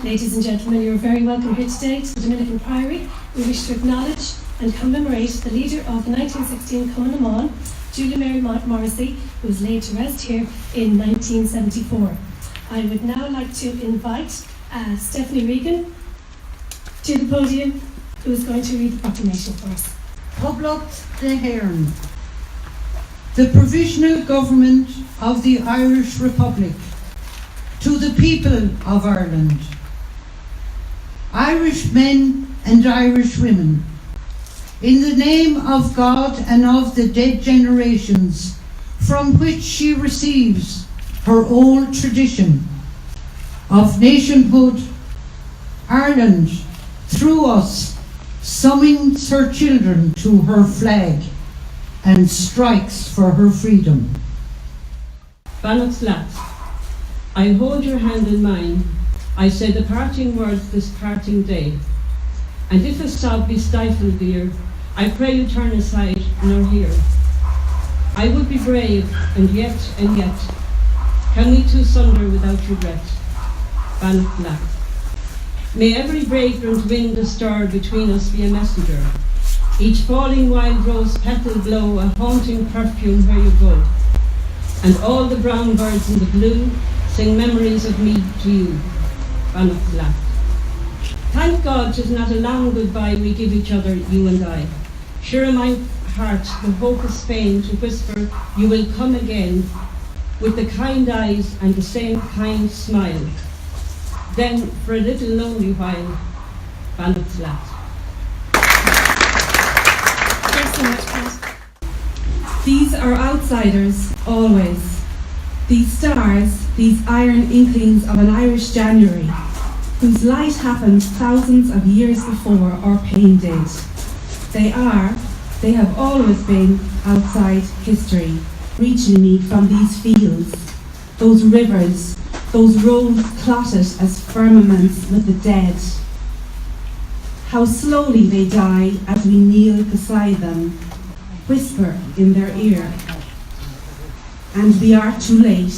Ladies and gentlemen, you're very welcome here today to the Dominican Priory. We wish to acknowledge and commemorate the leader of the 1916 Cumann, Julia Morrissey, who was laid to rest here in 1974. I would now like to invite Stephanie Regan to the podium, who is going to read the proclamation for us. Poblacht de Héireann. The Provisional Government of the Irish Republic. To the people of Ireland. Irish men and Irish women, in the name of God and of the dead generations from which she receives her old tradition of nationhood, Ireland, through us, summons her children to her flag and strikes for her freedom. Bannock's Lads, I hold your hand in mine. I say the parting words this parting day. And if a sob be stifled, dear, I pray you turn aside nor hear. I would be brave, and yet, can we two sunder without regret? Bannock Lads. May every vagrant wind astir between us be a messenger. Each falling wild rose petal blow a haunting perfume where you go. And all the brown birds in the blue sing memories of me to you, Bannock Lads. Thank God 'tis not a long goodbye we give each other, you and I. Sure in my heart the hope is fain to whisper you will come again, with the kind eyes and the same kind smile. Then for a little lonely while, Bannock Lads. Thanks so much, Pat. These are outsiders, always. These stars, these iron inklings of an Irish January, whose light happened thousands of years before our pain did. They have always been outside history, reaching me from these fields, those rivers, those roads clotted as firmaments with the dead. How slowly they die as we kneel beside them, whisper in their ear. And we are too late.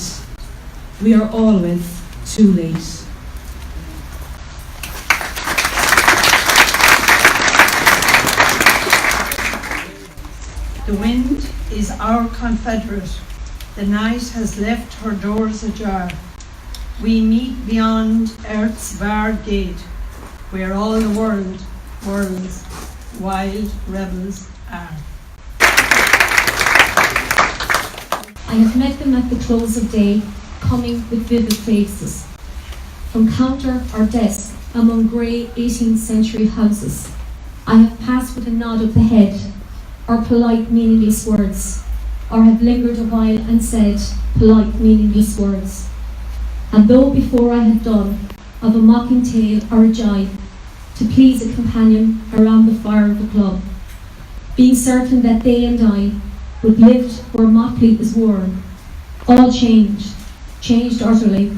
We are always too late. The wind is our confederate. The night has left her doors ajar. We meet beyond earth's barred gate, where all the world's wild rebels are. I have met them at the close of day, coming with vivid faces. From counter or desk among grey 18th century houses, I have passed with a nod of the head, or polite meaningless words, or have lingered a while and said polite meaningless words. And though before I have done, of a mocking tale or a jibe, to please a companion around the fire of the club, being certain that they and I would live where motley is worn, all changed utterly,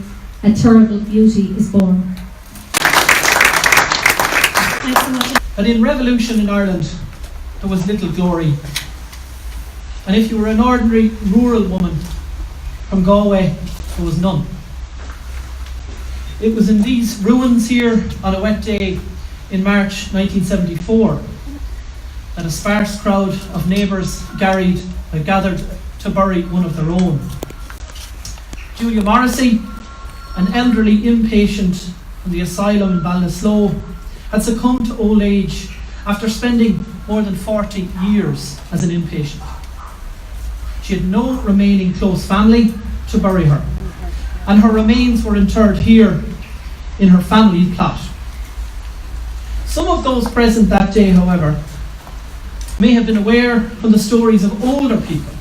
a terrible beauty is born. And in revolution in Ireland, there was little glory. And if you were an ordinary rural woman from Galway, there was none. It was in these ruins here on a wet day in March 1974 that a sparse crowd of neighbours gathered to bury one of their own. Julia Morrissey, an elderly inpatient in the asylum in Ballinasloe, had succumbed to old age after spending more than 40 years as an inpatient. She had no remaining close family to bury her, and her remains were interred here in her family plot. Some of those present that day, however, may have been aware from the stories of older people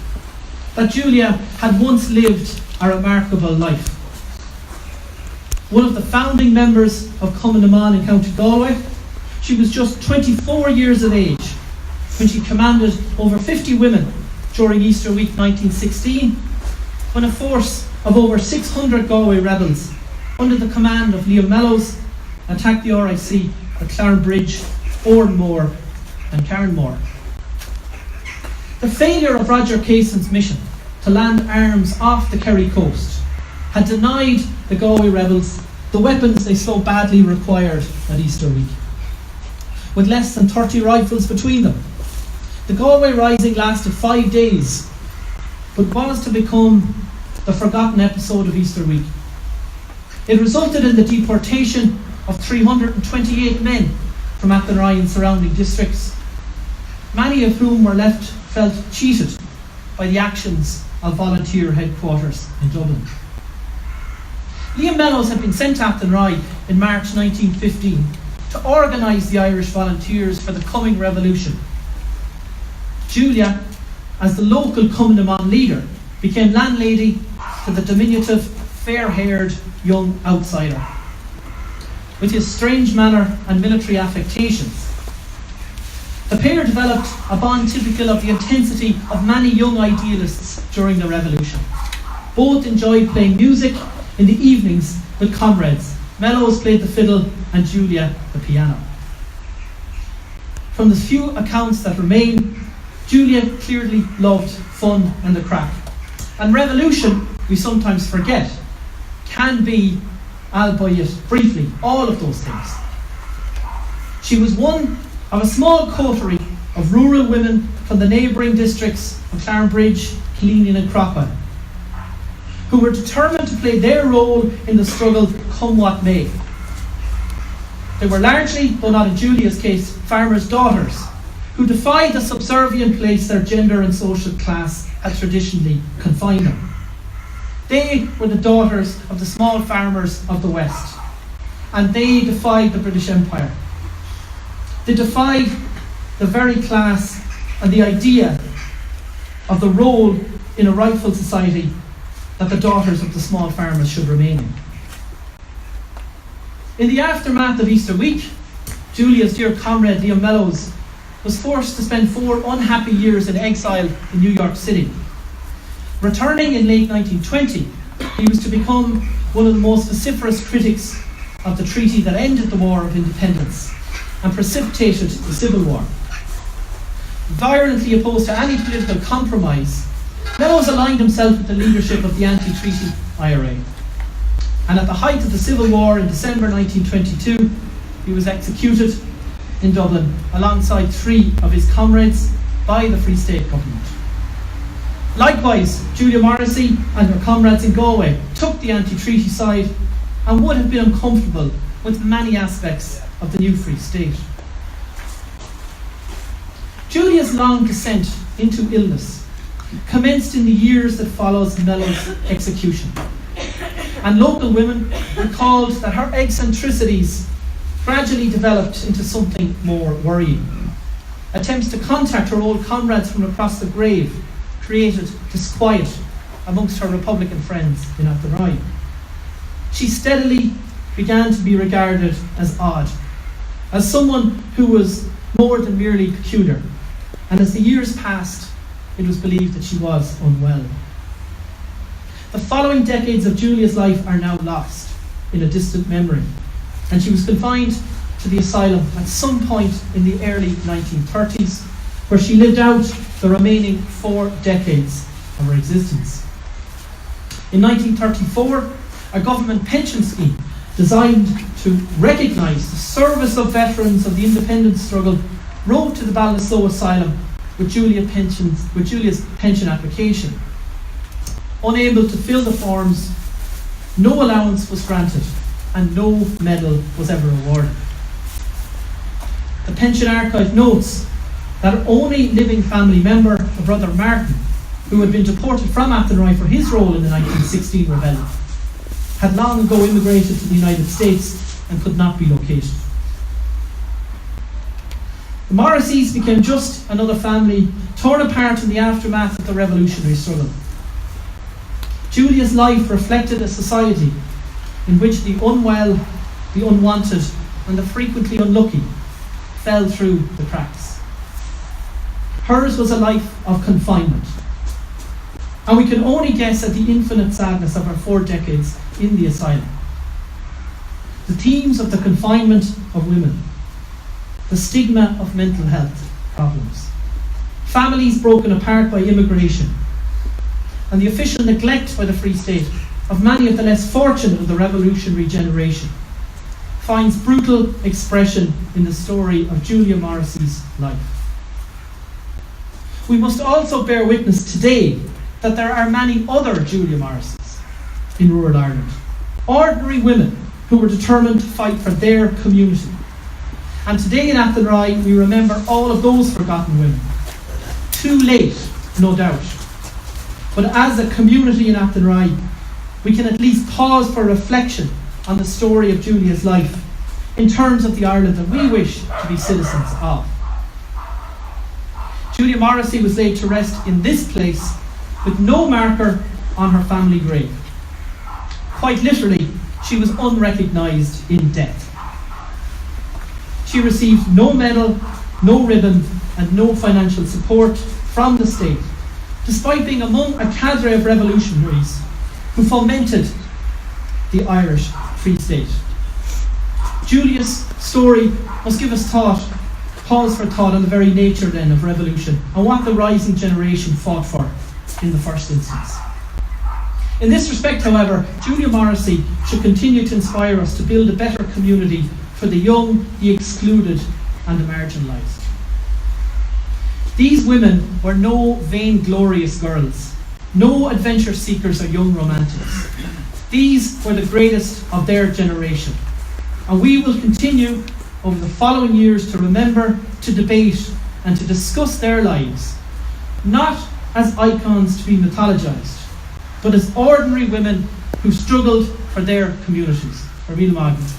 that Julia had once lived a remarkable life. One of the founding members of Commandant in County Galway, she was just 24 years of age when she commanded over 50 women during Easter week 1916, when a force of over 600 Galway rebels under the command of Liam Mellows attacked the RIC at Clarenbridge, Oranmore and Carnmore. The failure of Roger Casson's mission to land arms off the Kerry coast had denied the Galway rebels the weapons they so badly required at Easter week. With less than 30 rifles between them. The Galway Rising lasted 5 days, but was to become the forgotten episode of Easter week. It resulted in the deportation of 328 men from Athenry and surrounding districts, many of whom felt cheated by the actions of volunteer headquarters in Dublin. Liam Mellows had been sent to Athenry in March 1915 to organise the Irish volunteers for the coming revolution. Julia, as the local Cumann leader, became landlady to the diminutive, fair-haired young outsider. With his strange manner and military affectations, the pair developed a bond typical of the intensity of many young idealists during the revolution. Both enjoyed playing music in the evenings with comrades. Mellows played the fiddle and Julia the piano. From the few accounts that remain, Julia clearly loved fun and the crack. And revolution, we sometimes forget, can be, albeit briefly, all of those things. She was one of a small coterie of rural women from the neighbouring districts of Clarembridge, Killeen and Croppa, who were determined to play their role in the struggle come what may. They were largely, though not in Julia's case, farmers' daughters, who defied the subservient place their gender and social class had traditionally confined them. They were the daughters of the small farmers of the West, and they defied the British Empire. They defied the very class and the idea of the role in a rightful society that the daughters of the small farmers should remain in. In the aftermath of Easter week, Julia's dear comrade Liam Mellows was forced to spend 4 unhappy years in exile in New York City. Returning in late 1920, he was to become one of the most vociferous critics of the treaty that ended the War of Independence and precipitated the Civil War. Virulently opposed to any political compromise, Mellows aligned himself with the leadership of the anti-treaty IRA. And at the height of the Civil War in December 1922, he was executed in Dublin alongside 3 of his comrades by the Free State government. Likewise, Julia Morrissey and her comrades in Galway took the anti-treaty side and would have been uncomfortable with many aspects of the new Free State. Julia's long descent into illness commenced in the years that follows Mellows' execution, and local women recalled that her eccentricities gradually developed into something more worrying. Attempts to contact her old comrades from across the grave created disquiet amongst her Republican friends in Athenry. She steadily began to be regarded as odd, as someone who was more than merely peculiar, and as the years passed, it was believed that she was unwell. The following decades of Julia's life are now lost in a distant memory, and she was confined to the asylum at some point in the early 1930s, where she lived out the remaining 4 decades of her existence. In 1934, a government pension scheme designed to recognise the service of veterans of the independence struggle wrote to the Ballinasloe Asylum with Julia's pension application. Unable to fill the forms, no allowance was granted and no medal was ever awarded. The pension archive notes that only living family member, a brother Martin, who had been deported from Athenry for his role in the 1916 rebellion, had long ago immigrated to the United States and could not be located. The Morrisseys became just another family torn apart in the aftermath of the revolutionary struggle. Julia's life reflected a society in which the unwell, the unwanted, and the frequently unlucky fell through the cracks. Hers was a life of confinement, and we can only guess at the infinite sadness of her 4 decades in the asylum. The themes of the confinement of women, the stigma of mental health problems, families broken apart by immigration, and the official neglect by the Free State of many of the less fortunate of the revolutionary generation, finds brutal expression in the story of Julia Morrissey's life. We must also bear witness today that there are many other Julia Morrisseys in rural Ireland, ordinary women who were determined to fight for their community. And today in Athenry we remember all of those forgotten women. Too late, no doubt. But as a community in Athenry, we can at least pause for reflection on the story of Julia's life in terms of the Ireland that we wish to be citizens of. Julia Morrissey was laid to rest in this place with no marker on her family grave. Quite literally, she was unrecognised in death. She received no medal, no ribbon, and no financial support from the state, despite being among a cadre of revolutionaries who fomented the Irish Free State. Julia's story must give us pause for thought on the very nature then of revolution and what the rising generation fought for in the first instance. In this respect, however, Julia Morrissey should continue to inspire us to build a better community for the young, the excluded, and the marginalised. These women were no vainglorious girls, no adventure seekers or young romantics. These were the greatest of their generation. And we will continue over the following years to remember, to debate, and to discuss their lives, not as icons to be mythologised, but as ordinary women who struggled for their communities. Ar mille maith.